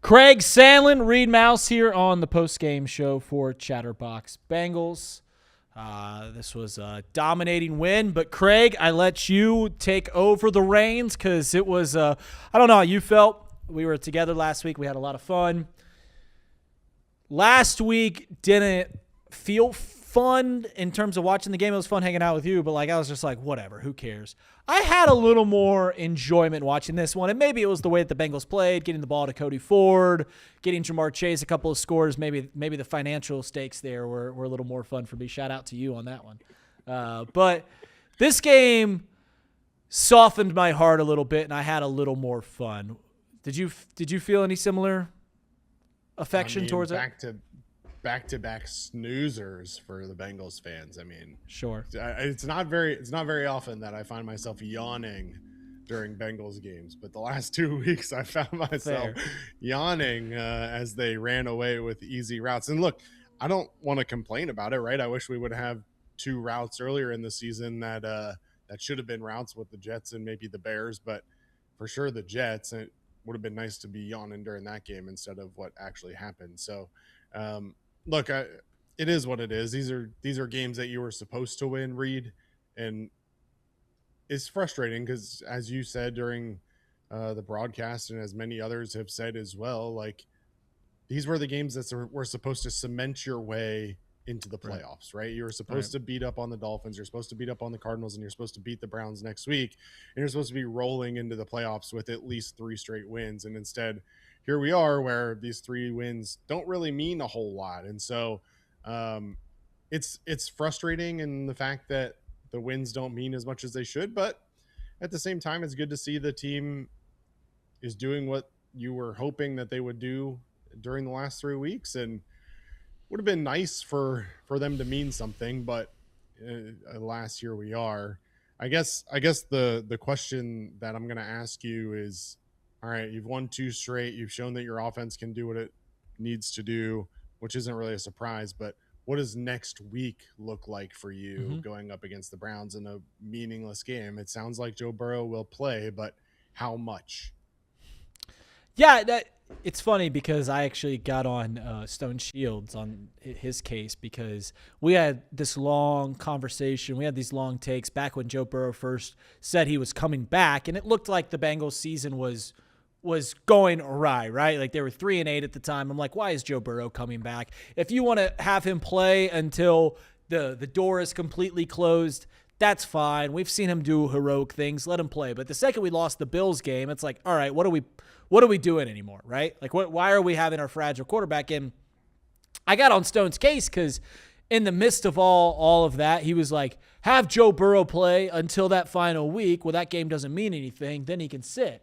Craig Sandlin, Reed Mouse here on the post-game show for Chatterbox Bengals. This was a dominating win, but Craig, I let you take over the reins because it was, I don't know how you felt. We were together last week. We had a lot of fun. Last week didn't feel fun in terms of watching the game. It was fun hanging out with you, but I was just like, whatever, who cares? I had a little more enjoyment watching this one, and maybe it was the way that the Bengals played, getting the ball to Cody Ford, getting Jamar Chase a couple of scores. Maybe the financial stakes there were a little more fun for me. Shout out to you on that one. But this game softened my heart a little bit, and I had a little more fun. Did you feel any similar affection towards it? Back-to-back snoozers for the Bengals fans. I mean, sure. It's not very often that I find myself yawning during Bengals games, but the last 2 weeks I found myself yawning as they ran away with easy routes. And look, I don't want to complain about it, right? I wish we would have 2 routes earlier in the season that should have been routes with the Jets and maybe the Bears, but for sure the Jets. It would have been nice to be yawning during that game instead of what actually happened. So, look, it is what it is. These are games that you were supposed to win, Reed, and it's frustrating because, as you said during the broadcast, and as many others have said as well, like these were the games that were supposed to cement your way into the playoffs, right? You were supposed to beat up on the Dolphins, you're supposed to beat up on the Cardinals, and you're supposed to beat the Browns next week, and you're supposed to be rolling into the playoffs with at least 3 straight wins. And instead, here we are where these 3 wins don't really mean a whole lot. And so it's frustrating in the fact that the wins don't mean as much as they should, but at the same time, it's good to see the team is doing what you were hoping that they would do during the last 3 weeks. And would have been nice for them to mean something, but alas, here we are. I guess the question that I'm going to ask you is, all right, you've won 2 straight. You've shown that your offense can do what it needs to do, which isn't really a surprise, but what does next week look like for you going up against the Browns in a meaningless game? It sounds like Joe Burrow will play, but how much? Yeah, it's funny because I actually got on Stone Shields on his case because we had this long conversation. We had these long takes back when Joe Burrow first said he was coming back, and it looked like the Bengals season was going awry, right? Like they were 3-8 at the time. I'm like, why is Joe Burrow coming back? If you want to have him play until the door is completely closed, that's fine. We've seen him do heroic things. Let him play. But the second we lost the Bills game, it's like, all right, what are we doing anymore, right? Like, why are we having our fragile quarterback in? I got on Stone's case because in the midst of all of that, he was like, have Joe Burrow play until that final week. Well, that game doesn't mean anything. Then he can sit.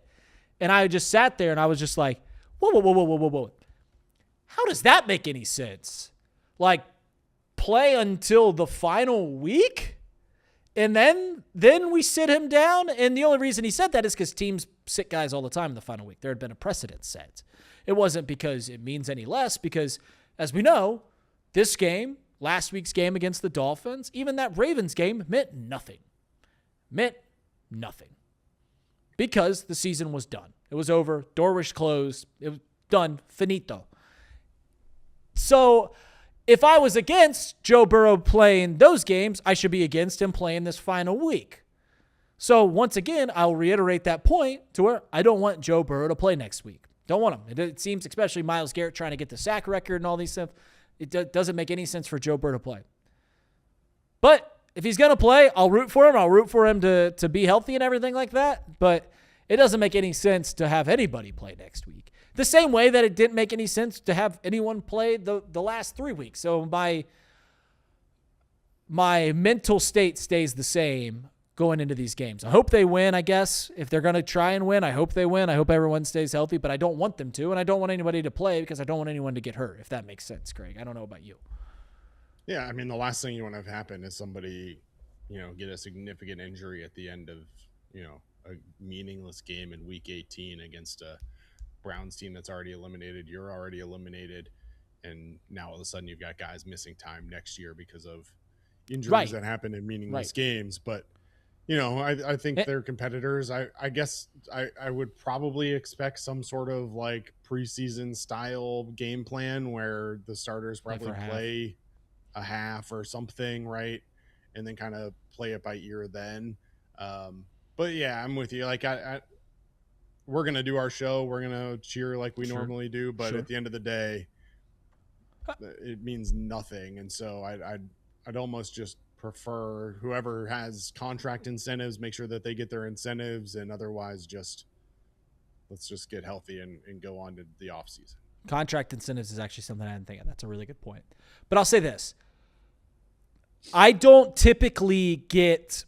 And I just sat there and I was just like, whoa. How does that make any sense? Like, play until the final week? And then we sit him down. And the only reason he said that is because teams sit guys all the time in the final week. There had been a precedent set. It wasn't because it means any less, because as we know, this game, last week's game against the Dolphins, even that Ravens game meant nothing. Because the season was done. It was over. Door was closed. It was done. Finito. So if I was against Joe Burrow playing those games, I should be against him playing this final week. So once again, I'll reiterate that point to where I don't want Joe Burrow to play next week. Don't want him. It seems, especially Myles Garrett trying to get the sack record and all these stuff, it doesn't make any sense for Joe Burrow to play. But if he's going to play, I'll root for him. I'll root for him to be healthy and everything like that. But it doesn't make any sense to have anybody play next week. The same way that it didn't make any sense to have anyone play the last 3 weeks. So my mental state stays the same going into these games. I hope they win, I guess. If they're going to try and win, I hope they win. I hope everyone stays healthy, but I don't want them to, and I don't want anybody to play because I don't want anyone to get hurt, if that makes sense, Craig. I don't know about you. Yeah, I mean, the last thing you want to have happen is somebody, get a significant injury at the end of, a meaningless game in week 18 against a Browns team that's already eliminated. You're already eliminated. And now all of a sudden you've got guys missing time next year because of injuries that happen in meaningless games. But I think Eh, they're competitors. I guess I would probably expect some sort of like preseason style game plan where the starters Play probably for a half. play a half or something, right? And then kind of play it by ear then. Um, but yeah, I'm with you. Like we're gonna do our show. We're gonna cheer like we Sure. normally do, but Sure. at the end of the day, it means nothing. And so I'd almost just prefer whoever has contract incentives, make sure that they get their incentives, and otherwise just let's just get healthy and go on to the off season. Contract incentives is actually something I didn't think of. That's a really good point. But I'll say this. I don't typically get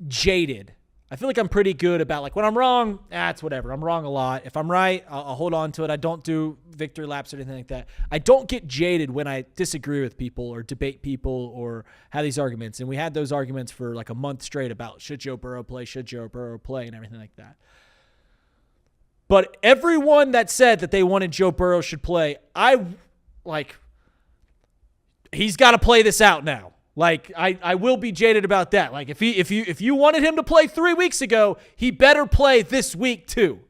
jaded. I feel like I'm pretty good about, like, when I'm wrong, it's whatever. I'm wrong a lot. If I'm right, I'll hold on to it. I don't do victory laps or anything like that. I don't get jaded when I disagree with people or debate people or have these arguments. And we had those arguments for like a month straight about should Joe Burrow play, and everything like that. But everyone that said that they wanted Joe Burrow should play, he's got to play this out now. Like, I will be jaded about that. Like, if you wanted him to play 3 weeks ago, he better play this week too,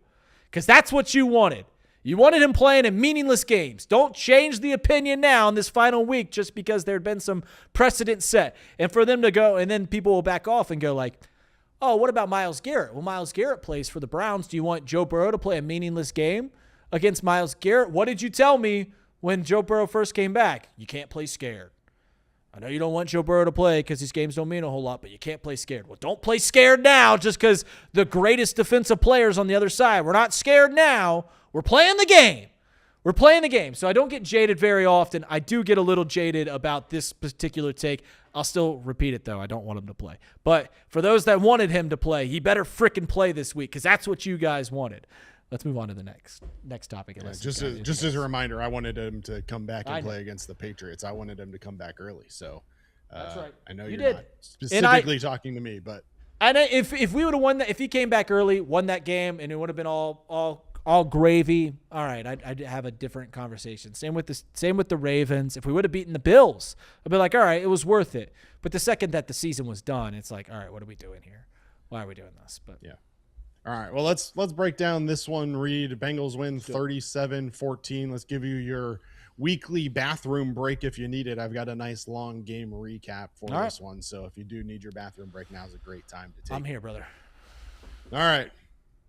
because that's what you wanted. You wanted him playing in meaningless games. Don't change the opinion now in this final week just because there had been some precedent set. And for them to go, and then people will back off and go like, oh, what about Myles Garrett? Well, Myles Garrett plays for the Browns. Do you want Joe Burrow to play a meaningless game against Myles Garrett? What did you tell me when Joe Burrow first came back? You can't play scared. I know you don't want Joe Burrow to play because these games don't mean a whole lot, but you can't play scared. Well, don't play scared now just because the greatest defensive players on the other side. We're not scared now. We're playing the game. We're playing the game. So I don't get jaded very often. I do get a little jaded about this particular take. I'll still repeat it, though. I don't want him to play. But for those that wanted him to play, he better freaking play this week because that's what you guys wanted. Let's move on to the next topic. Yeah, just as a reminder, I wanted him to come back and play against the Patriots. I wanted him to come back early. So that's right. I know you're not specifically talking to me, but if we would have won that, if he came back early, won that game, and it would have been all gravy. All right, I'd have a different conversation. Same with the Ravens. If we would have beaten the Bills, I'd be like, all right, it was worth it. But the second that the season was done, it's like, all right, what are we doing here? Why are we doing this? But yeah. All right, well, let's break down this one, Reed. Bengals win 37-14. Let's give you your weekly bathroom break if you need it. I've got a nice long game recap for this one, so if you do need your bathroom break, now's a great time to take I'm here, brother. All right.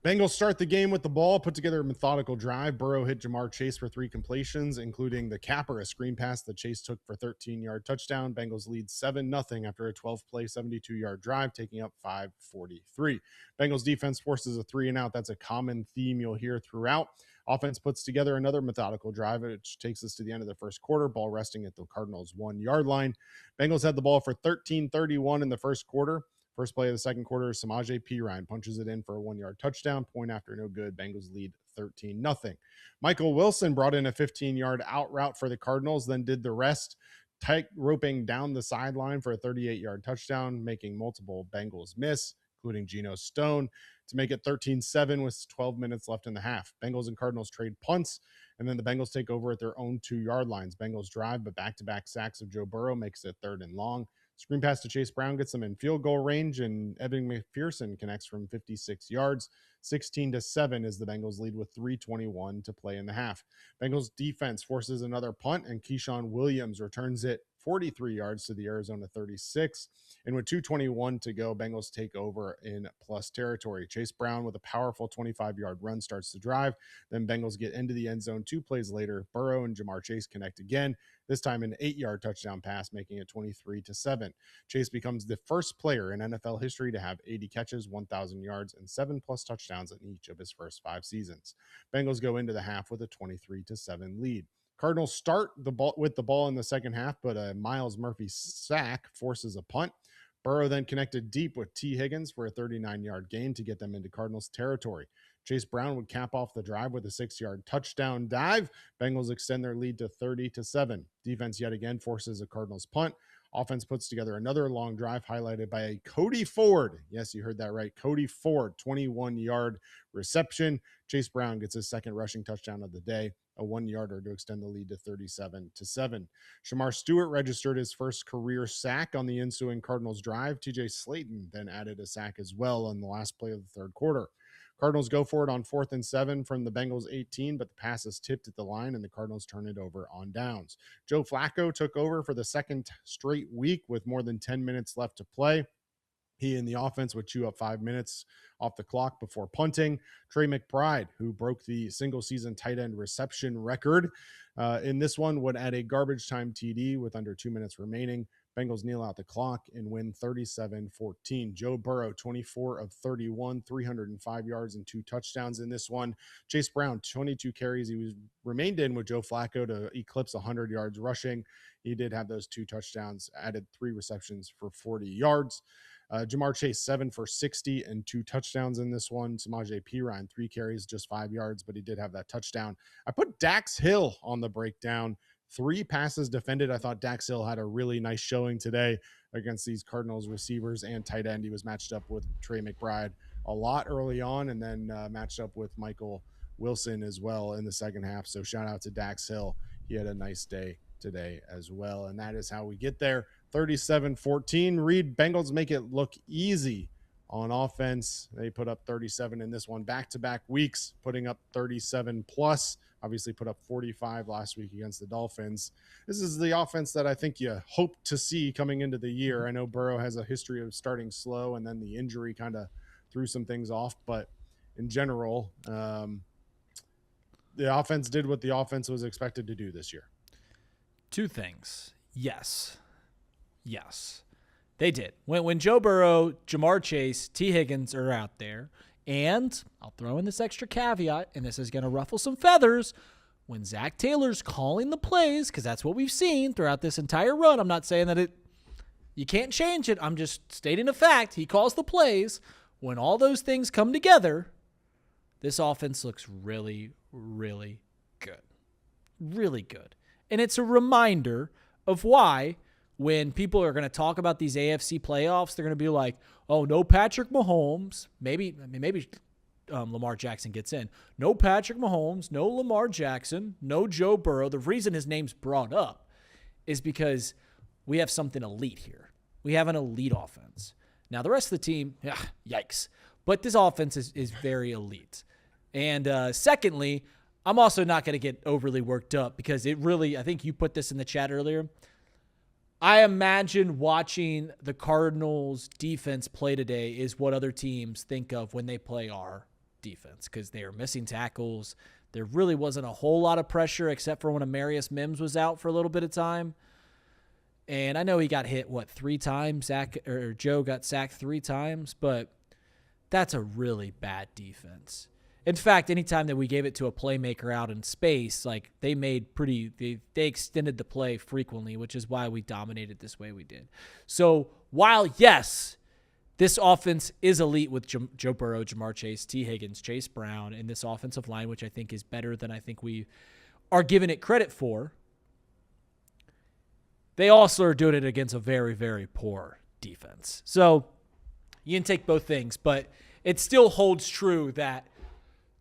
Bengals start the game with the ball, put together a methodical drive. Burrow hit Jamar Chase for 3 completions, including the capper, a screen pass that Chase took for 13-yard touchdown. Bengals lead 7-0 after a 12-play, 72-yard drive, taking up 5:43. Bengals defense forces a 3-and-out. That's a common theme you'll hear throughout. Offense puts together another methodical drive, which takes us to the end of the first quarter, ball resting at the Cardinals' 1-yard line. Bengals had the ball for 13-31 in the first quarter. First play of the second quarter, Samaje Perine punches it in for a 1-yard touchdown. Point after no good. Bengals lead 13-0. Michael Wilson brought in a 15-yard out route for the Cardinals, then did the rest, tight roping down the sideline for a 38-yard touchdown, making multiple Bengals miss, including Geno Stone, to make it 13-7 with 12 minutes left in the half. Bengals and Cardinals trade punts, and then the Bengals take over at their own 2-yard lines. Bengals drive, but back-to-back sacks of Joe Burrow makes it 3rd and long. Screen pass to Chase Brown gets them in field goal range, and Evan McPherson connects from 56 yards. 16-7 is the Bengals lead with 3:21 to play in the half. Bengals defense forces another punt, and Keyshawn Williams returns it 43 yards to the Arizona 36. And with 2:21 to go, Bengals take over in plus territory. Chase Brown with a powerful 25-yard run starts the drive. Then Bengals get into the end zone 2 plays later. Burrow and Jamar Chase connect again, this time an 8-yard touchdown pass, making it 23-7. Chase becomes the first player in NFL history to have 80 catches, 1,000 yards, and 7+ touchdowns in each of his first 5 seasons. Bengals go into the half with a 23-7 lead. Cardinals start with the ball in the second half, but a Miles Murphy sack forces a punt. Burrow then connected deep with T. Higgins for a 39-yard gain to get them into Cardinals territory. Chase Brown would cap off the drive with a 6-yard touchdown dive. Bengals extend their lead to 30-7. Defense yet again forces a Cardinals punt. Offense puts together another long drive highlighted by a Cody Ford. Yes, you heard that right. Cody Ford, 21-yard reception. Chase Brown gets his second rushing touchdown of the day, a 1-yarder to extend the lead to 37-7. Shamar Stewart registered his first career sack on the ensuing Cardinals drive. TJ Slayton then added a sack as well on the last play of the third quarter. Cardinals go for it on 4th and 7 from the Bengals 18, but the pass is tipped at the line and the Cardinals turn it over on downs. Joe Flacco took over for the second straight week with more than 10 minutes left to play. He and the offense would chew up 5 minutes off the clock before punting. Trey McBride, who broke the single-season tight end reception record in this one, would add a garbage time TD with under 2 minutes remaining. Bengals kneel out the clock and win 37-14. Joe Burrow, 24 of 31, 305 yards and 2 touchdowns in this one. Chase Brown, 22 carries. He remained in with Joe Flacco to eclipse 100 yards rushing. He did have those 2 touchdowns, added 3 receptions for 40 yards. Jamar Chase, 7 for 60 and 2 touchdowns in this one. Samaje Perine, 3 carries, just 5 yards, but he did have that touchdown. I put Dax Hill on the breakdown. 3 passes defended. I thought Dax Hill had a really nice showing today against these Cardinals receivers and tight end. He was matched up with Trey McBride a lot early on and then matched up with Michael Wilson as well in the second half. So shout out to Dax Hill. He had a nice day today as well. And that is how we get there. 37-14. Reed, Bengals make it look easy on offense. They put up 37 in this one, back-to-back weeks, putting up 37 plus. Obviously put up 45 last week against the Dolphins. This is the offense that I think you hope to see coming into the year. I know Burrow has a history of starting slow and then the injury kind of threw some things off, but in general, the offense did what the offense was expected to do this year. 2 things. Yes, they did. When Joe Burrow, Jamar Chase, T. Higgins are out there, and I'll throw in this extra caveat, and this is going to ruffle some feathers, when Zach Taylor's calling the plays, because that's what we've seen throughout this entire run. I'm not saying that you can't change it. I'm just stating a fact. He calls the plays. When all those things come together, this offense looks really, really good. Really good. And it's a reminder of why when people are going to talk about these AFC playoffs, they're going to be like, oh, no Patrick Mahomes. Maybe Lamar Jackson gets in. No Patrick Mahomes, no Lamar Jackson, no Joe Burrow. The reason his name's brought up is because we have something elite here. We have an elite offense. Now, the rest of the team, yikes. But this offense is very elite. And secondly, I'm also not going to get overly worked up because it really, I think you put this in the chat earlier. I imagine watching the Cardinals defense play today is what other teams think of when they play our defense because they are missing tackles. There really wasn't a whole lot of pressure except for when Amarius Mims was out for a little bit of time. And I know he got hit, 3 times? Joe got sacked 3 times, but that's a really bad defense. In fact, anytime that we gave it to a playmaker out in space, like they extended the play frequently, which is why we dominated this way we did. So while, yes, this offense is elite with Joe Burrow, Jamar Chase, T. Higgins, Chase Brown, and this offensive line, which I think is better than I think we are giving it credit for, they also are doing it against a very, very poor defense. So you can take both things, but it still holds true that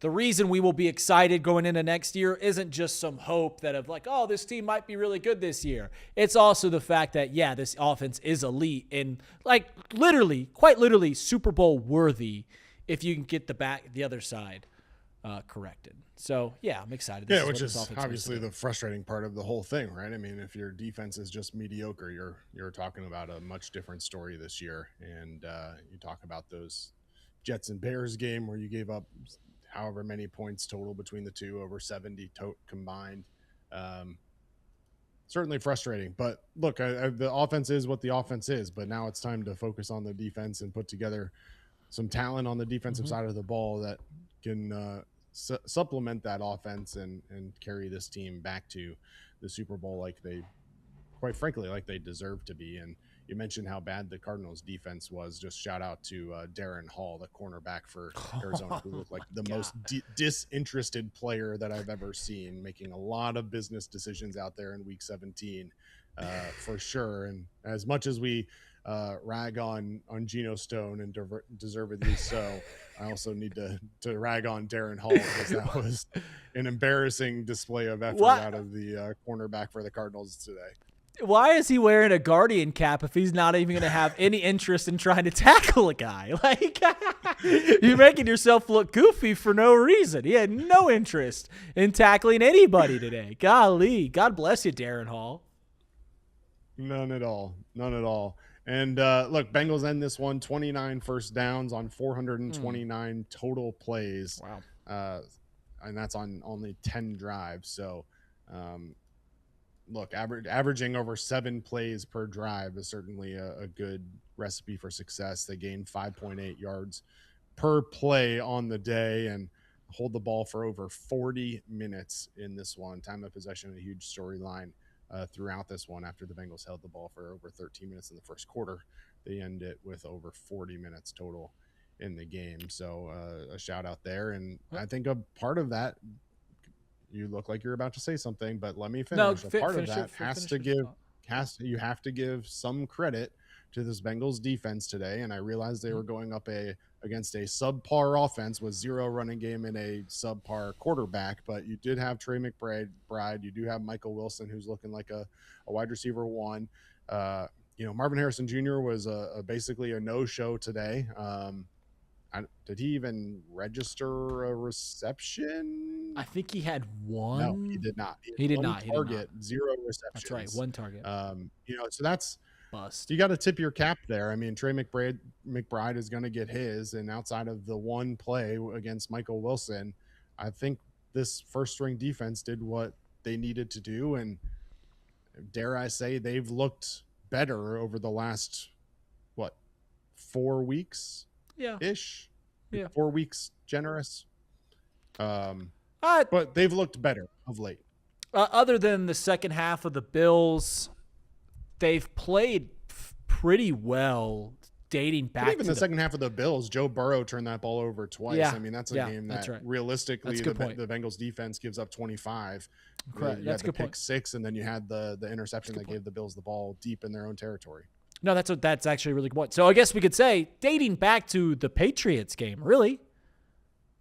the reason we will be excited going into next year isn't just some hope that of like, oh, this team might be really good this year. It's also the fact that, yeah, this offense is elite and like literally, quite literally Super Bowl worthy if you can get the other side corrected. So, yeah, I'm excited. Yeah, which is obviously the frustrating part of the whole thing, right? I mean, if your defense is just mediocre, you're talking about a much different story this year. And you talk about those Jets and Bears game where you gave up however many points total between the two, over 70 combined. Certainly frustrating. But look, the offense is what the offense is, but now it's time to focus on the defense and put together some talent on the defensive side of the ball that can supplement that offense and carry this team back to the Super Bowl like they, quite frankly, like they deserve to be. And you mentioned how bad the Cardinals defense was. Just shout out to Darren Hall, the cornerback for Arizona, who looked like the most disinterested player that I've ever seen, making a lot of business decisions out there in week 17. for sure. And as much as we rag on Geno Stone, and deservedly so, I also need to rag on Darren Hall, because that was an embarrassing display of effort out of the cornerback for the Cardinals today. Why is he wearing a Guardian cap if he's not even going to have any interest in trying to tackle a guy? Like, you're making yourself look goofy for no reason. He had no interest in tackling anybody today. Golly. God bless you, Darren Hall. None at all. And look, Bengals end this one 29 first downs on 429 total plays. Wow. And that's on only 10 drives. So, look, averaging over 7 plays per drive is certainly a good recipe for success. They gained 5.8 yards per play on the day and hold the ball for over 40 minutes in this one. Time of possession, a huge storyline throughout this one. After the Bengals held the ball for over 13 minutes in the first quarter, they end it with over 40 minutes total in the game. So a shout out there. And I think a part of that, you look like you're about to say something, but let me finish. No, part of that you have to give some credit to this Bengals defense today. And I realized they were going up against a subpar offense with 0 running game and a subpar quarterback, but you did have Trey McBride. You do have Michael Wilson, who's looking like a wide receiver 1. Marvin Harrison Jr. was basically a no-show today. Did he even register a reception? I think he had one. No, he did not. He did not. Target, 0 receptions. That's right, 1 target. So that's bust. You got to tip your cap there. I mean, Trey McBride is going to get his, and outside of the one play against Michael Wilson, I think this first-string defense did what they needed to do, and dare I say, they've looked better over the last 4 weeks. Ish. Yeah. 4 weeks generous. But they've looked better of late. Other than the second half of the Bills, they've played pretty well dating back. But even the second half of the Bills, Joe Burrow turned that ball over twice. Yeah. I mean, that's a game that realistically the Bengals defense gives up 25. Correct. You had the pick 6, and then you had the interception that gave the Bills the ball deep in their own territory. No, that's actually a really good point. So I guess we could say dating back to the Patriots game, really.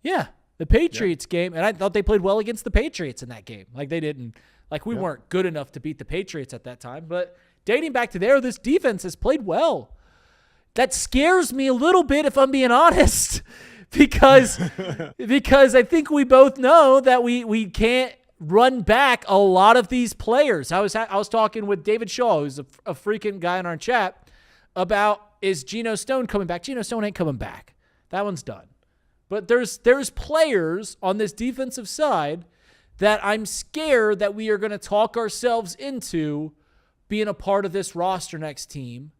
Yeah, the Patriots game, and I thought they played well against the Patriots in that game. Like we weren't good enough to beat the Patriots at that time, but dating back to there, this defense has played well. That scares me a little bit, if I'm being honest, because I think we both know that we can't run back a lot of these players. I was talking with David Shaw, who's a freaking guy in our chat, about, is Geno Stone coming back? Geno Stone ain't coming back. That one's done. But there's players on this defensive side that I'm scared that we are going to talk ourselves into being a part of this roster next team,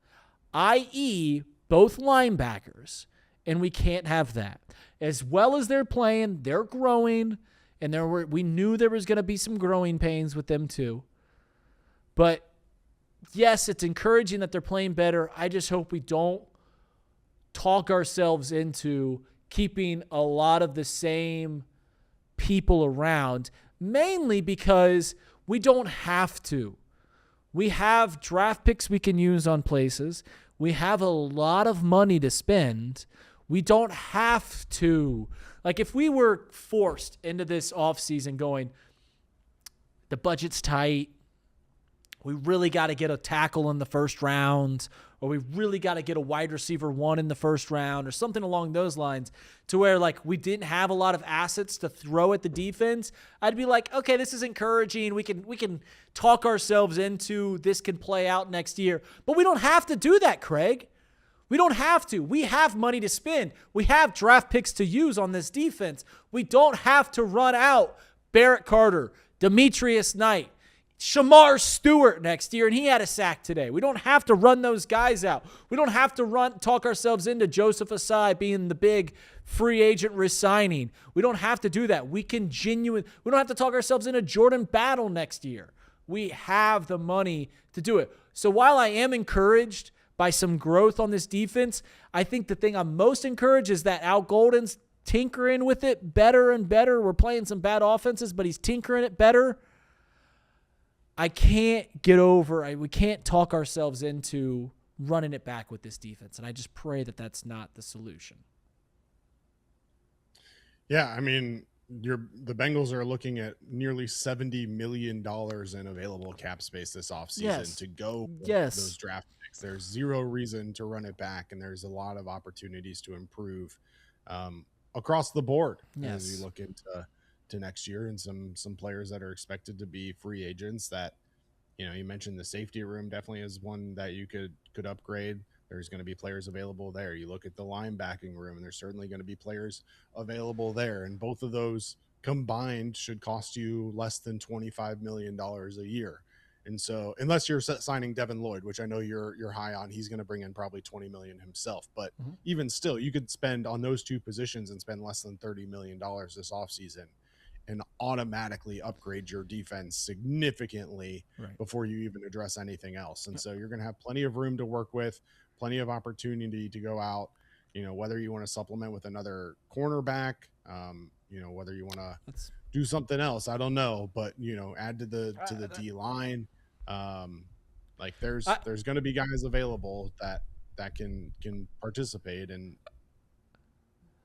i.e. both linebackers, and we can't have that. As well as they're playing, they're growing, and we knew there was going to be some growing pains with them too. But yes, it's encouraging that they're playing better. I just hope we don't talk ourselves into keeping a lot of the same people around, mainly because we don't have to. We have draft picks we can use on places. We have a lot of money to spend. We don't have to. Like, if we were forced into this offseason going, the budget's tight, we really got to get a tackle in the first round, or we really got to get a wide receiver 1 in the first round, or something along those lines, to where, like, we didn't have a lot of assets to throw at the defense, I'd be like, okay, this is encouraging. We can talk ourselves into this can play out next year. But we don't have to do that, Craig. We don't have to. We have money to spend. We have draft picks to use on this defense. We don't have to run out Barrett Carter, Demetrius Knight, Shamar Stewart next year, and he had a sack today. We don't have to run those guys out. We don't have to talk ourselves into Joseph Asai being the big free agent resigning. We don't have to do that. We don't have to talk ourselves into Jordan Battle next year. We have the money to do it. So while I am encouraged by some growth on this defense, I think the thing I'm most encouraged is that Al Golden's tinkering with it better and better. We're playing some bad offenses, but he's tinkering it better. I can't get over. We can't talk ourselves into running it back with this defense, and I just pray that that's not the solution. Yeah, I mean, the Bengals are looking at nearly $70 million in available cap space this offseason to go with those draft picks. There's zero reason to run it back, and there's a lot of opportunities to improve across the board as you look into next year, and some players that are expected to be free agents that, you mentioned the safety room definitely is one that you could upgrade. There's going to be players available there. You look at the linebacking room, and there's certainly going to be players available there. And both of those combined should cost you less than $25 million a year. And so, unless you're signing Devin Lloyd, which I know you're high on, he's going to bring in probably $20 million himself. But even still, you could spend on those two positions and spend less than $30 million this offseason and automatically upgrade your defense significantly before you even address anything else. And so you're going to have plenty of room to work with, plenty of opportunity to go out, whether you want to supplement with another cornerback, whether you want to do something else, I don't know, but add to the D line. There's going to be guys available that can participate, and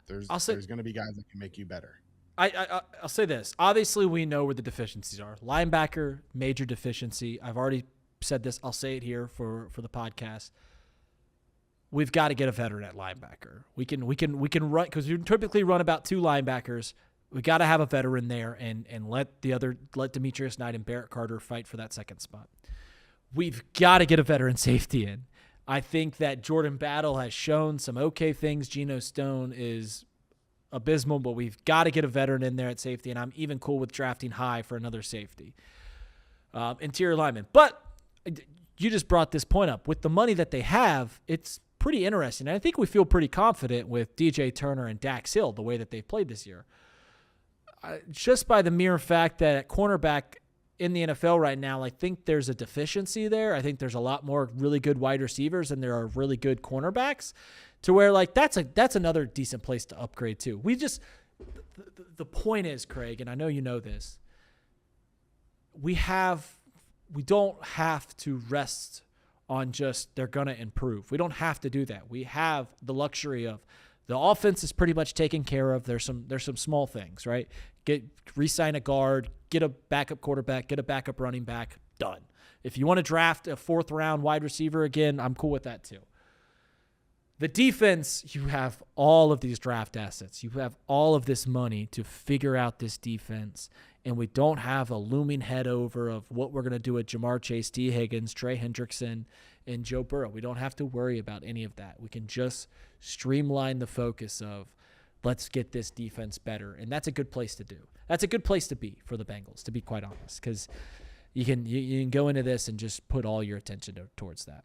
there's going to be guys that can make you better. I'll say this. Obviously, we know where the deficiencies are. Linebacker, major deficiency. I've already said this. I'll say it here for the podcast. We've got to get a veteran at linebacker. We can run, because we typically run about two linebackers. We got to have a veteran there and let Demetrius Knight and Barrett Carter fight for that second spot. We've got to get a veteran safety in. I think that Jordan Battle has shown some okay things. Geno Stone is abysmal, but we've got to get a veteran in there at safety, and I'm even cool with drafting high for another safety. Interior lineman. But you just brought this point up. With the money that they have, it's pretty interesting. And I think we feel pretty confident with DJ Turner and Dax Hill, the way that they've played this year. Just by the mere fact that at cornerback in the NFL right now, I think there's a deficiency there. I think there's a lot more really good wide receivers than there are really good cornerbacks, to where that's another decent place to upgrade too. The point is, Craig, and I know you know this, we don't have to rest on just they're going to improve. We don't have to do that. We have the luxury of the offense is pretty much taken care of. There's some small things, right? Re-sign a guard, get a backup quarterback, get a backup running back, done. If you want to draft a 4th round wide receiver again, I'm cool with that too. The defense, you have all of these draft assets. You have all of this money to figure out this defense, and we don't have a looming head over of what we're going to do with Jamar Chase, T. Higgins, Trey Hendrickson, and Joe Burrow. We don't have to worry about any of that. We can just streamline the focus of let's get this defense better, and that's a good place to do. That's a good place to be for the Bengals, to be quite honest, because you can go into this and just put all your attention towards that.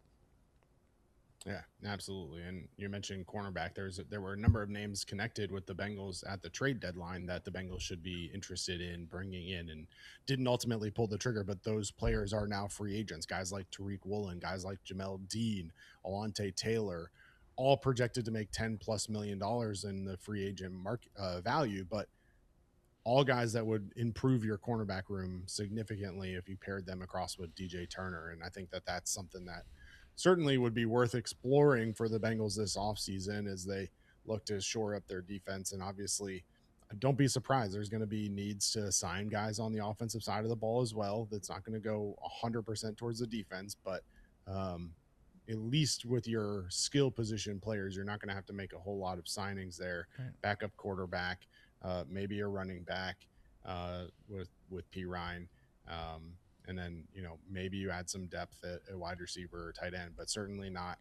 Yeah, absolutely. And you mentioned cornerback. There were a number of names connected with the Bengals at the trade deadline that the Bengals should be interested in bringing in, and didn't ultimately pull the trigger, but those players are now free agents. Guys like Tariq Woolen, guys like Jamel Dean, Alante Taylor, all projected to make $10+ million in the free agent market value, but all guys that would improve your cornerback room significantly if you paired them across with DJ Turner. And I think that that's something that certainly would be worth exploring for the Bengals this offseason as they look to shore up their defense. And obviously, don't be surprised. There's going to be needs to sign guys on the offensive side of the ball as well. That's not going to go 100% towards the defense, but at least with your skill position players, you're not going to have to make a whole lot of signings there. Right. Backup quarterback, maybe a running back with Perine. And then, maybe you add some depth at wide receiver or tight end, but certainly not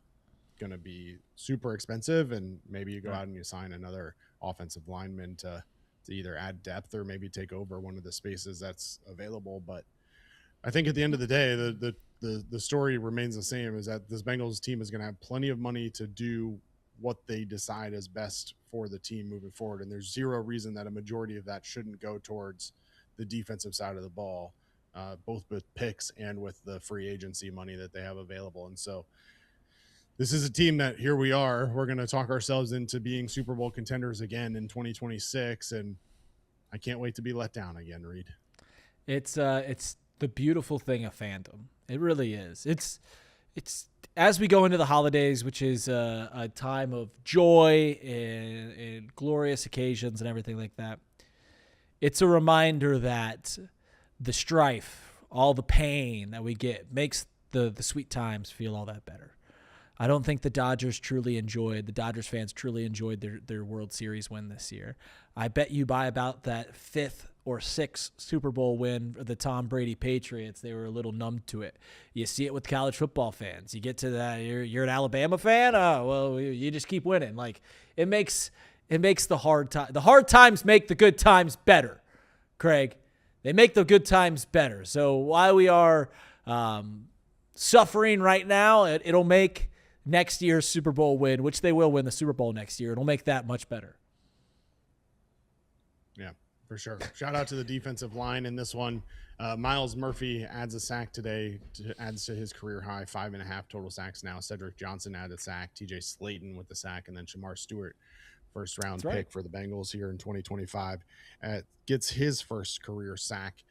going to be super expensive. And maybe you go out and you sign another offensive lineman to either add depth or maybe take over one of the spaces that's available. But I think at the end of the day, the story remains the same, is that this Bengals team is going to have plenty of money to do what they decide is best for the team moving forward. And there's zero reason that a majority of that shouldn't go towards the defensive side of the ball. Both with picks and with the free agency money that they have available. And so this is a team that, here we are, we're going to talk ourselves into being Super Bowl contenders again in 2026. And I can't wait to be let down again, Reed. It's the beautiful thing of fandom. It really is. It's as we go into the holidays, which is a time of joy and glorious occasions and everything like that. It's a reminder that the strife, all the pain that we get makes the sweet times feel all that better. I don't think the Dodgers fans truly enjoyed their World Series win this year. I bet you by about that 5th or 6th Super Bowl win, the Tom Brady Patriots, they were a little numb to it. You see it with college football fans. You get to that, you're an Alabama fan? Oh, well, you just keep winning. Like, it makes the hard times make the good times better, Craig. They make the good times better. So while we are suffering right now, it'll make next year's Super Bowl win, which they will win the Super Bowl next year. It'll make that much better. Yeah, for sure. Shout out to the defensive line in this one. Myles Murphy adds a sack today, adds to his career high, 5.5 total sacks now. Cedric Johnson added a sack, TJ Slayton with the sack, and then Shamar Stewart, first-round pick for the Bengals here in 2025, gets his first career sack.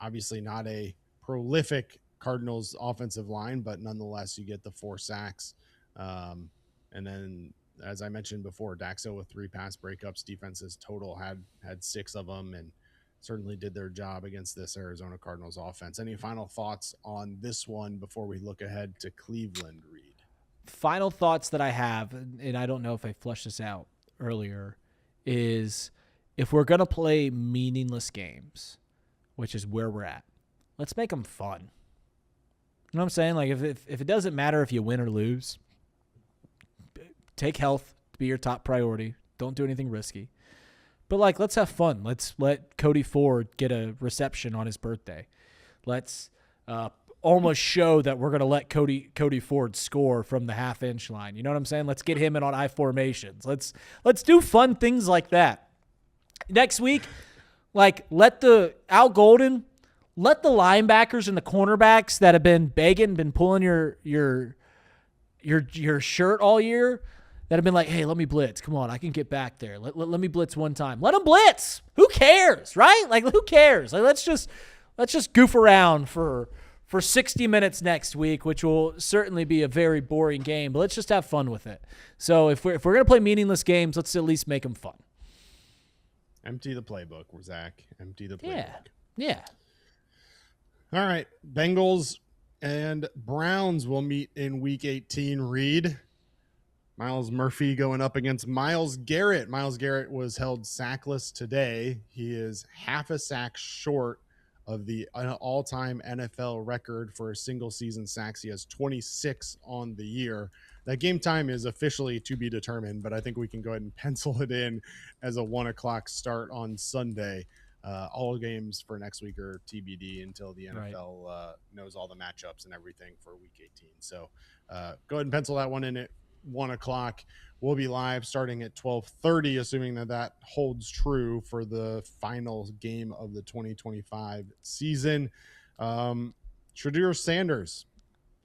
Obviously not a prolific Cardinals offensive line, but nonetheless, you get the 4 sacks. And then, as I mentioned before, Daxo with 3 pass breakups. Defenses total had 6 of them, and certainly did their job against this Arizona Cardinals offense. Any final thoughts on this one before we look ahead to Cleveland, Reed? Final thoughts that I have, and I don't know if I fleshed this out earlier, is if we're going to play meaningless games, which is where we're at, let's make them fun. You know what I'm saying? Like, if it doesn't matter if you win or lose, take health to be your top priority. Don't do anything risky. But, like, let's have fun. Let's let Cody Ford get a reception on his birthday. Let's almost show that we're going to let Cody Ford score from the half-inch line. You know what I'm saying? Let's get him in on I formations. Let's do fun things like that. Next week, like, let the linebackers and the cornerbacks that have been pulling your shirt all year, that have been like, hey, let me blitz. Come on, I can get back there. Let me blitz one time. Let them blitz. Who cares, right? Like, who cares? Like, let's just goof around for 60 minutes next week, which will certainly be a very boring game, but let's just have fun with it. So if we're going to play meaningless games, let's at least make them fun. Empty the playbook, Zach. Empty the playbook. Yeah. All right. Bengals and Browns will meet in Week 18, Reed. Myles Murphy going up against Myles Garrett. Myles Garrett was held sackless today. He is half a sack short of the all-time NFL record for a single-season sacks. He has 26 on the year. That game time is officially to be determined, but I think we can go ahead and pencil it in as a 1 o'clock start on Sunday. All games for next week are TBD until the NFL knows all the matchups and everything for Week 18. So go ahead and pencil that one in at 1 o'clock. We'll be live starting at 12:30, assuming that holds true for the final game of the 2025 season. Shedeur Sanders.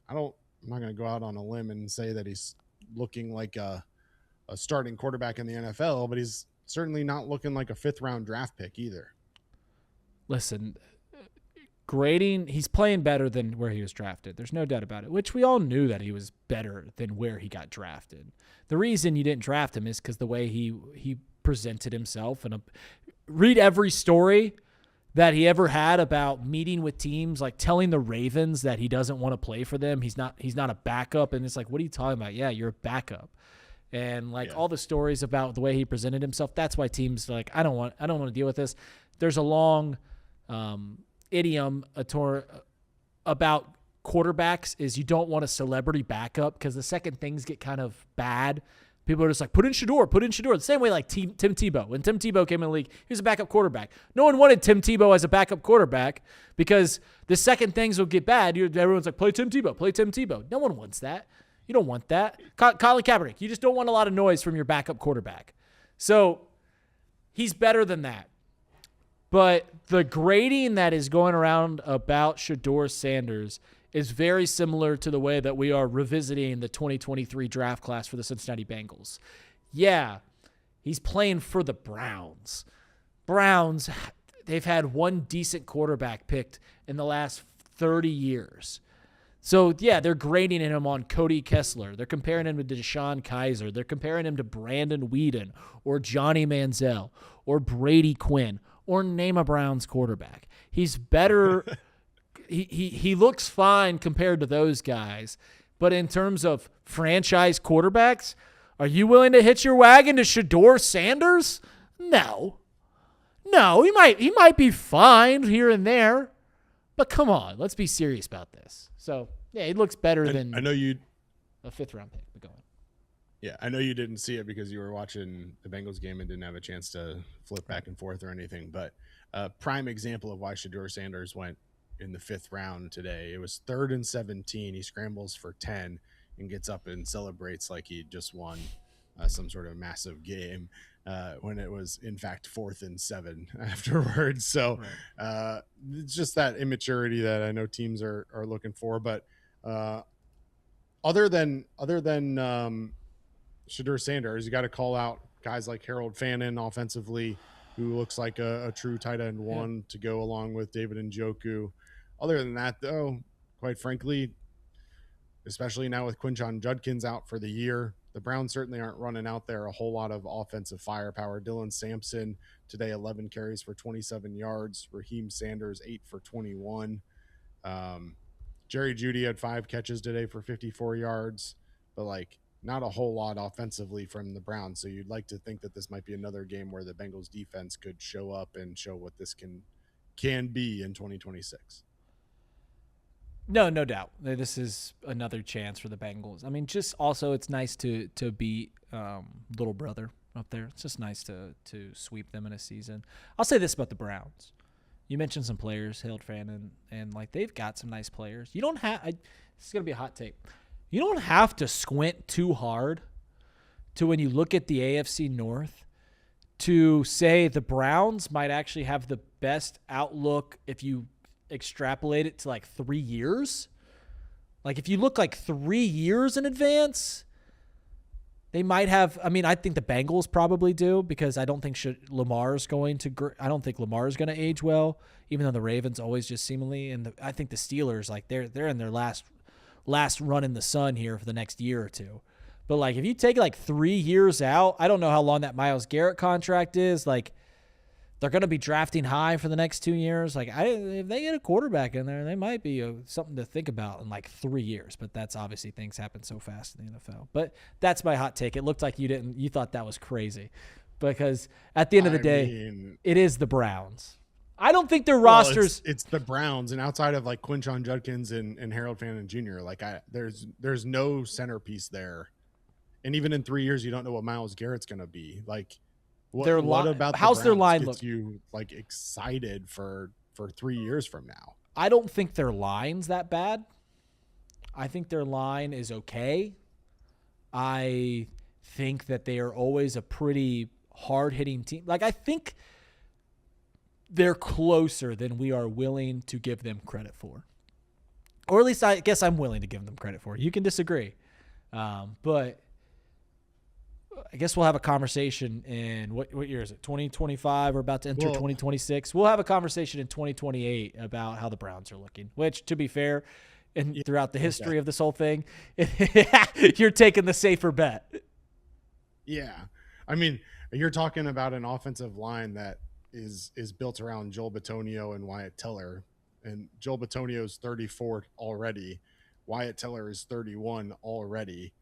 I'm not going to go out on a limb and say that he's looking like a starting quarterback in the NFL, but he's certainly not looking like a 5th-round draft pick either. Listen, grading, he's playing better than where he was drafted. There's no doubt about it, which we all knew that he was better than where he got drafted. The reason you didn't draft him is because the way he presented himself. And read every story that he ever had about meeting with teams, like telling the Ravens that he doesn't want to play for them. He's not a backup. And it's like, what are you talking about? Yeah, you're a backup. And all the stories about the way he presented himself, that's why teams are like, I don't want to deal with this. There's a long idiom about quarterbacks is you don't want a celebrity backup, because the second things get kind of bad, people are just like, put in Shedeur. The same way like Tim Tebow. When Tim Tebow came in the league, he was a backup quarterback. No one wanted Tim Tebow as a backup quarterback, because the second things will get bad, everyone's like, play Tim Tebow. No one wants that. You don't want that. Colin Kaepernick, you just don't want a lot of noise from your backup quarterback. So he's better than that. But the grading that is going around about Shedeur Sanders is very similar to the way that we are revisiting the 2023 draft class for the Cincinnati Bengals. Yeah, he's playing for the Browns. they've had one decent quarterback picked in the last 30 years. So, yeah, they're grading him on Cody Kessler. They're comparing him to Deshaun Kaiser. They're comparing him to Brandon Weeden or Johnny Manziel or Brady Quinn or name a Browns quarterback. He's better. he looks fine compared to those guys. But in terms of franchise quarterbacks, are you willing to hitch your wagon to Shedeur Sanders? No. No, he might be fine here and there. But come on, let's be serious about this. So, yeah, he looks better than I know you a 5th-round pick. But go on. Yeah, I know you didn't see it because you were watching the Bengals game and didn't have a chance to flip back and forth or anything. But prime example of why Shedeur Sanders went in the 5th round today. It was 3rd and 17. He scrambles for 10 and gets up and celebrates like he just won some sort of massive game when it was, in fact, 4th and 7 afterwards. So it's just that immaturity that I know teams are looking for. But other than Shedeur Sanders, you got to call out guys like Harold Fannin offensively, who looks like a true tight end one to go along with David Njoku. Other than that, though, quite frankly, especially now with Quinshon Judkins out for the year, the Browns certainly aren't running out there a whole lot of offensive firepower. Dylan Sampson today, 11 carries for 27 yards. Raheem Sanders, 8 for 21. Jerry Jeudy had 5 catches today for 54 yards, but not a whole lot offensively from the Browns. So you'd like to think that this might be another game where the Bengals defense could show up and show what this can be in 2026. No doubt. This is another chance for the Bengals. I mean, just also it's nice to beat little brother up there. It's just nice to sweep them in a season. I'll say this about the Browns. You mentioned some players, Harold Fannin, and they've got some nice players. You don't have this is going to be a hot take. You don't have to squint too hard to when you look at the AFC North to say the Browns might actually have the best outlook if you extrapolate it to 3 years. If you look 3 years in advance, they might have. I mean, I think the Bengals probably do because I don't think Lamar's going to age well, even though the Ravens always just seemingly. And I think the Steelers, they're in their last run in the sun here for the next year or two. But if you take 3 years out, I don't know how long that Myles Garrett contract is. They're going to be drafting high for the next 2 years. If they get a quarterback in there, they might be something to think about in 3 years. But that's obviously things happen so fast in the NFL. But that's my hot take. It looked like you thought that was crazy because at the end of the day, it is the Browns. I don't think their rosters. It's the Browns, and outside of Quinshon Judkins and Harold Fannin Jr., there's no centerpiece there. And even in 3 years, you don't know what Myles Garrett's going to be. What about how's their line look? You excited for 3 years from now? I don't think their line's that bad. I think their line is okay. I think that they are always a pretty hard-hitting team. I think they're closer than we are willing to give them credit for. Or at least I guess I'm willing to give them credit for. You can disagree. But I guess we'll have a conversation in what year is it? 2025. We're about to enter 2026. We'll have a conversation in 2028 about how the Browns are looking, which, to be fair, and throughout the history of this whole thing, you're taking the safer bet. Yeah. I mean, you're talking about an offensive line that is built around Joel Bitonio and Wyatt Teller. And Joel Bitonio's 34 already. Wyatt Teller is 31 already.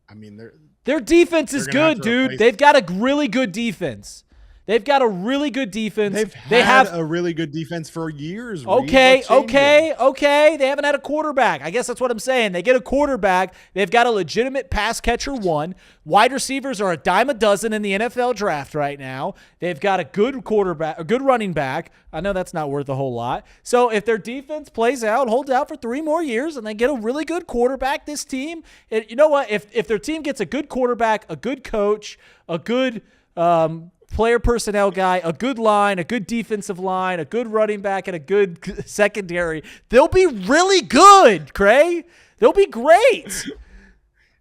I mean, their defense is good, dude. They've got a really good defense. They've got a really good defense. They have a really good defense for years. Okay. They haven't had a quarterback. I guess that's what I'm saying. They get a quarterback. They've got a legitimate pass catcher one. Wide receivers are a dime a dozen in the NFL draft right now. They've got a good quarterback, a good running back. I know that's not worth a whole lot. So if their defense plays out, holds out for 3 more years, and they get a really good quarterback, this team, you know what? If their team gets a good quarterback, a good coach, a good player personnel guy, a good line, a good defensive line, a good running back, and a good secondary, they'll be really good, Cray. They'll be great.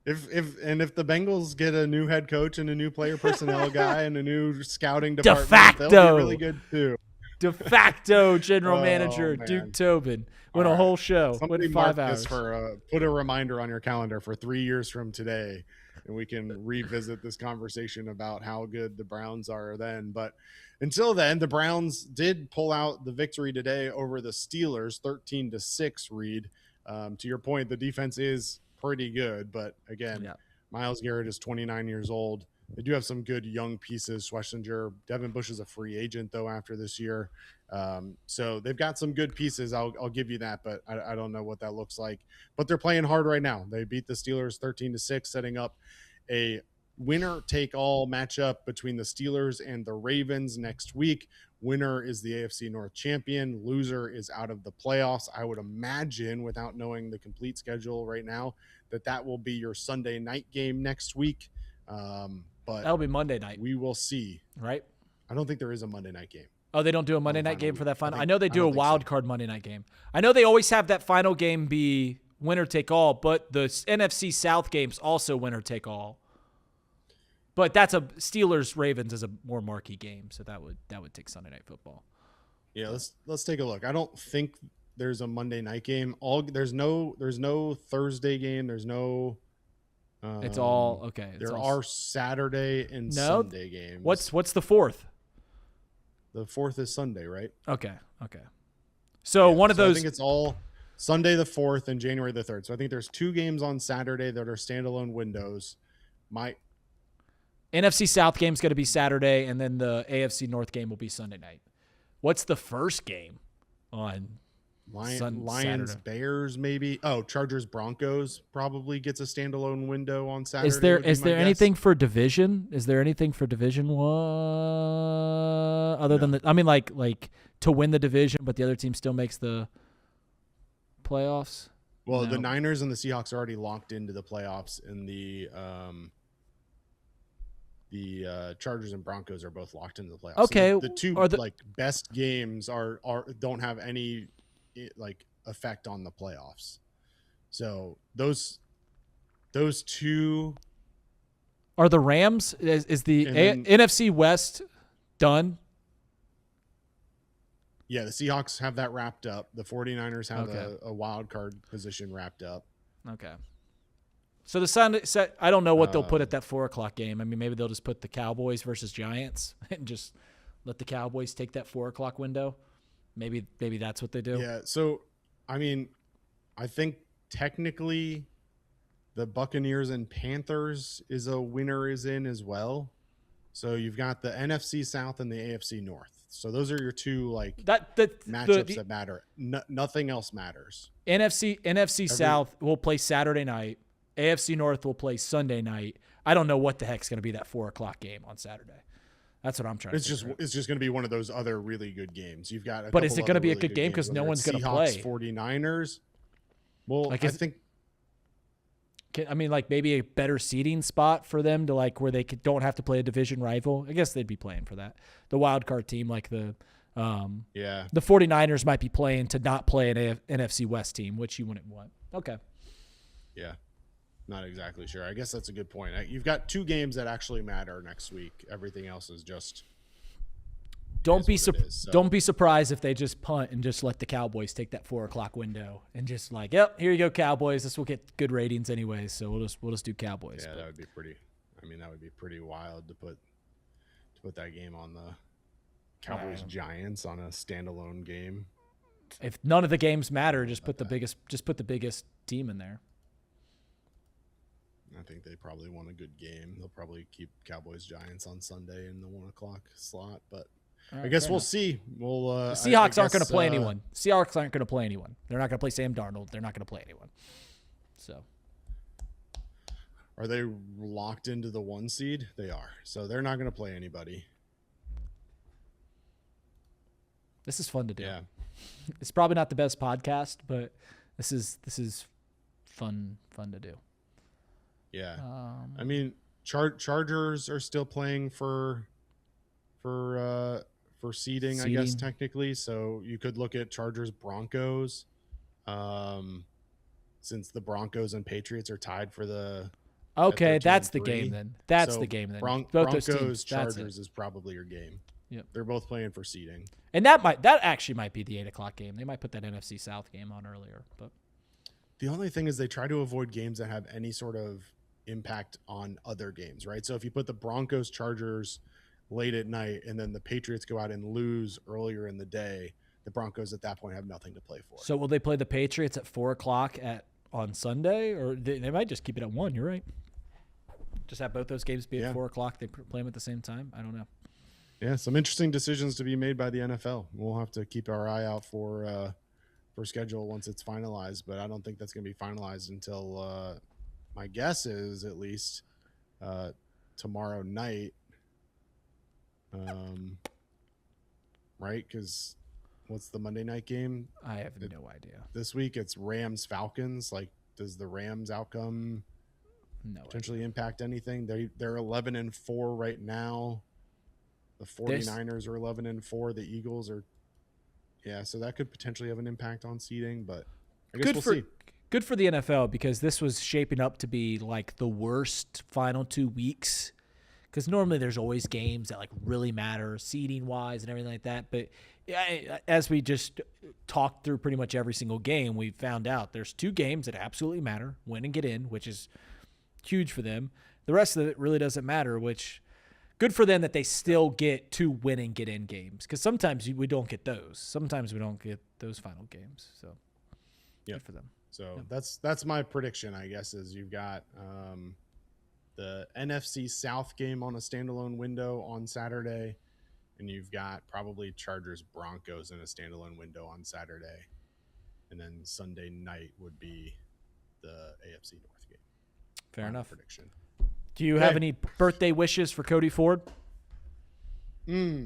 If the Bengals get a new head coach and a new player personnel guy and a new scouting De department, they'll facto. be really good too. De facto general manager man. Duke Tobin win All a whole right. show. Somebody Win 5 mark hours. this for put a reminder on your calendar for 3 years from today, and we can revisit this conversation about how good the Browns are then. But until then, the Browns did pull out the victory today over the Steelers, 13-6. Reed, to your point, the defense is pretty good, but again, Yeah. Myles Garrett is 29 years old. They do have some good young pieces. Schlesinger, Devin Bush is a free agent though after this year. So they've got some good pieces. I'll give you that, but I don't know what that looks like. But they're playing hard right now. They beat the Steelers 13-6, setting up a winner-take-all matchup between the Steelers and the Ravens next week. Winner is the AFC North champion. Loser is out of the playoffs. I would imagine, without knowing the complete schedule right now, that will be your Sunday night game next week. But That'll be Monday night. we will see. Right? I don't think there is a Monday night game. Oh, they don't do a Monday night game for that final? I know they I do a don't think wild so. card Monday night game. I know they always have that final game be winner take all, but the NFC South game's also winner take all. But that's a Steelers Ravens is a more marquee game, so that would take Sunday Night Football. Yeah, let's take a look. I don't think there's a Monday night game. There's no Thursday game. There's no. It's all okay. There are Saturday and Sunday games. What's the fourth? The fourth is Sunday, right? Okay. So one of those. I think it's all Sunday the 4th and January the 3rd. So I think there's 2 games on Saturday that are standalone windows. NFC South game's going to be Saturday, and then the AFC North game will be Sunday night. What's the first game on Lions, Saturday? Bears, maybe. Oh, Chargers, Broncos probably gets a standalone window on Saturday. Is there anything for division? Is there anything for Division 1 other than like to win the division, but the other team still makes the playoffs? Well, No. the Niners and the Seahawks are already locked into the playoffs, and the Chargers and Broncos are both locked into the playoffs. Okay, So the two are the- like best games are don't have any like effect on the playoffs. So those two Are the Rams is the And then- NFC West done? Yeah, the Seahawks have that wrapped up. The 49ers have Okay. a wild card position wrapped up. Okay. So the Sunday set, I don't know what they'll put at that 4:00 game. I mean, maybe they'll just put the Cowboys versus Giants and just let the Cowboys take that 4:00 window. Maybe that's what they do. Yeah. So, I mean, I think technically the Buccaneers and Panthers is in as well. So you've got the NFC South and the AFC North. So those are your two like matchups that matter. Nothing else matters. NFC South will play Saturday night. AFC North will play Sunday night. I don't know what the heck's going to be that 4:00 game on Saturday. That's what I'm trying to figure out. It's just going to be one of those other really good games. You've got But is it going to be a good game because no one's going to play? 49ers. Well, Like, I think I mean, like maybe a better seating spot for them to like where they don't have to play a division rival. I guess they'd be playing for that. The wild card team, like the 49ers might be playing to not play an NFC West team, which you wouldn't want. Okay. Yeah. Not exactly sure. I guess that's a good point. You've got 2 games that actually matter next week. Everything else is just Don't be surprised if they just punt and just let the Cowboys take that 4:00 window and just like, yep, here you go, Cowboys. This will get good ratings anyways, so we'll just do Cowboys. Yeah, that would be pretty. I mean, that would be pretty wild to put that game on the Cowboys Giants on a standalone game. If none of the games matter, just put the biggest team in there. I think they probably want a good game. They'll probably keep Cowboys Giants on Sunday in the 1:00 slot, but I guess we'll see. We'll the Seahawks aren't going to play anyone. Seahawks aren't going to play anyone. They're not going to play Sam Darnold. They're not going to play anyone. So, are they locked into the 1 seed? They are. So they're not going to play anybody. this is fun to do. Yeah. It's probably not the best podcast, but this is fun to do. Yeah. I mean, Chargers are still playing for seeding, I guess, technically. So you could look at Chargers Broncos, since the Broncos and Patriots are tied for the Okay, that's the 2-3. game then. That's So the game then. Both Broncos those teams. Chargers is probably your game. Yep. They're both playing for seeding. And that actually might be the 8:00 game. They might put that NFC South game on earlier, but The only thing is they try to avoid games that have any sort of impact on other games, right? So if you put the Broncos Chargers late at night and then the Patriots go out and lose earlier in the day, the Broncos at that point have nothing to play for. So will they play the Patriots at 4:00 on Sunday, or they might just keep it at 1? You're right. Just have both those games be at 4:00. They play them at the same time. I don't know. Yeah, some interesting decisions to be made by the NFL. We'll have to keep our eye out for schedule once it's finalized, but I don't think that's going to be finalized until my guess is at least tomorrow night. Right? Because what's the Monday night game? I have no idea. This week it's Rams Falcons. Like, does the Rams outcome potentially impact anything? They're 11-4 right now. The 49ers are 11-4. The Eagles are, so that could potentially have an impact on seeding, but I guess we'll see. Good for the NFL because this was shaping up to be like the worst final 2 weeks. Because normally there's always games that like really matter seeding wise and everything like that. But as we just talked through pretty much every single game, we found out there's 2 games that absolutely matter, win and get in, which is huge for them. The rest of it really doesn't matter, which good for them that they still get 2 win and get in games. Because sometimes we don't get those. Sometimes we don't get those final games. So good for them. So that's my prediction, I guess, is you've got the NFC South game on a standalone window on Saturday, and you've got probably Chargers Broncos in a standalone window on Saturday. And then Sunday night would be the AFC North game. Fair enough. Prediction. Do you have any birthday wishes for Cody Ford? I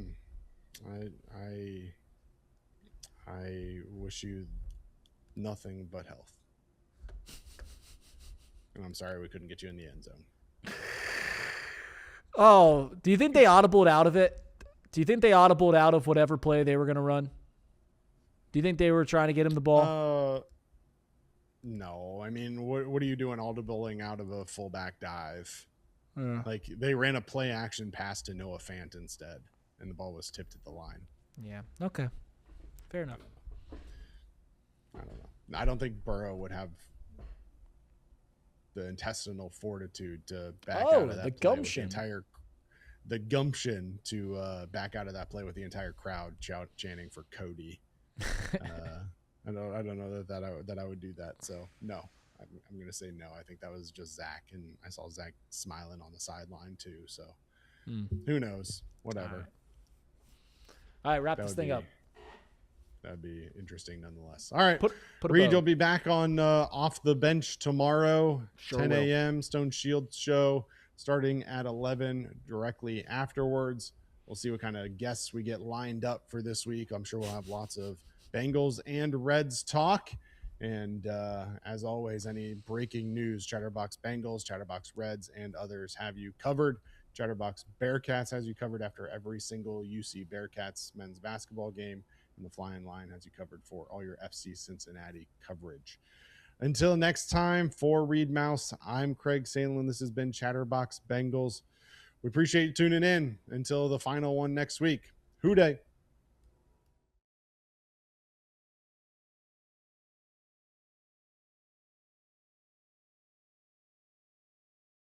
wish you nothing but health. And I'm sorry we couldn't get you in the end zone. Oh, do you think they audibled out of it? Do you think they audibled out of whatever play they were going to run? Do you think they were trying to get him the ball? No. I mean, what are you doing audibling out of a fullback dive? Like, they ran a play action pass to Noah Fant instead, and the ball was tipped at the line. Yeah. Okay. Fair enough. I don't know. I don't think Burrow would have the intestinal fortitude to back out of that the play gumption. with the gumption to back out of that play with the entire crowd chanting for Cody. I don't know that I would do that. So no, I'm going to say no. I think that was just Zach, and I saw Zach smiling on the sideline too. So who knows? Whatever. All right, wrap this thing up. That'd be interesting nonetheless. All right. Put Reed, you'll be back on Off the Bench tomorrow, Sure 10 will. a.m. Stone Shield show starting at 11 directly afterwards. We'll see what kind of guests we get lined up for this week. I'm sure we'll have lots of Bengals and Reds talk. And as always, any breaking news, Chatterbox Bengals, Chatterbox Reds, and others have you covered. Chatterbox Bearcats has you covered after every single UC Bearcats men's basketball game. And the Flying Line has you covered for all your FC Cincinnati coverage. Until next time, for Reed Mouse, I'm Craig Sandlin. This has been Chatterbox Bengals. We appreciate you tuning in. Until the final one next week. Hoo day.